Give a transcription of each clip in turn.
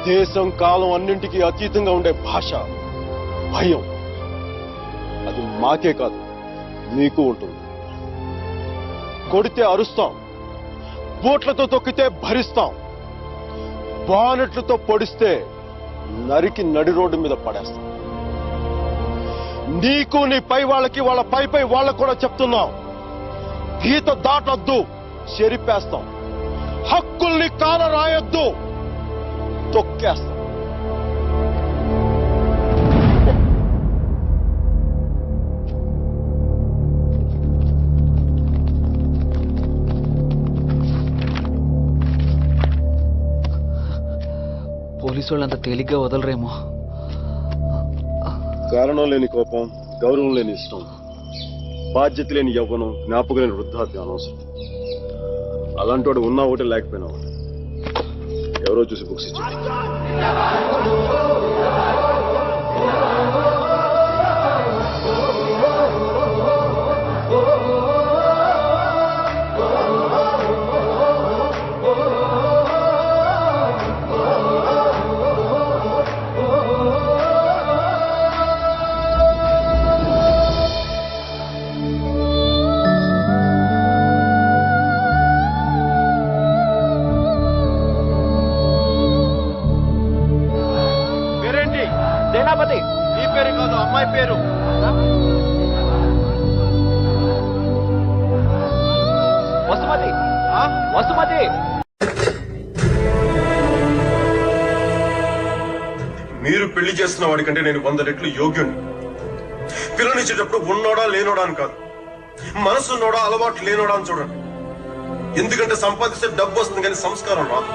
దేశం కాలం అన్నింటికీ అతీతంగా ఉండే భాష భయం. అది మాకే కాదు మీకు ఉంటుంది. కొడితే అరుస్తాం, బూట్లతో తొక్కితే భరిస్తాం, బానెట్లతో పొడిస్తే నరికి నడి రోడ్డు మీద పడేస్తాం. నీకు నీ పై వాళ్ళకి వాళ్ళ పై వాళ్ళకు కూడా చెప్తున్నాం, గీత దాటొద్దు, చెరిపేస్తాం. హక్కుల్ని కాల రాయొద్దు, తొక్కేస్తాం. పోలీసు వాళ్ళు అంత తేలిగ్గా వదలరేమో. కారణం లేని కోపం, గౌరవం లేని ఇష్టం, బాధ్యత లేని యవ్వనం, జ్ఞాపకం లేని వృద్ధాప్యం అనవసరం. అలాంటి వాడు ఉన్నా ఒకటి లేకపోయినా ఒకటి. ఎవరో చూసి బుక్స్ ఇచ్చి సేనాపతి. నీ పేరు కాదు, అమ్మాయి పేరు. వసుమతి. వసుమతి. మీరు పెళ్లి చేస్తున్న వాడికంటే నేను 100 రెట్లు యోగ్యుణ్ణి. పిల్లనిచ్చేటప్పుడు ఉన్నోడా లేనోడా అని కాదు, మనసున్నోడా అలవాటు లేనోడా అని చూడండి. ఎందుకంటే సంపాదిస్తే డబ్బు వస్తుంది కానీ సంస్కారం రాదు.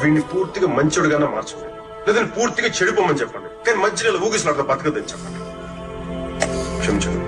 వీడిని పూర్తిగా మంచోడుగానే మార్చుకోండి, లేదంటే పూర్తిగా చెడిపోమని చెప్పండి. కానీ మధ్యలో ఊగిసలాడతా బతకదని చెప్పండి. క్షమించండి.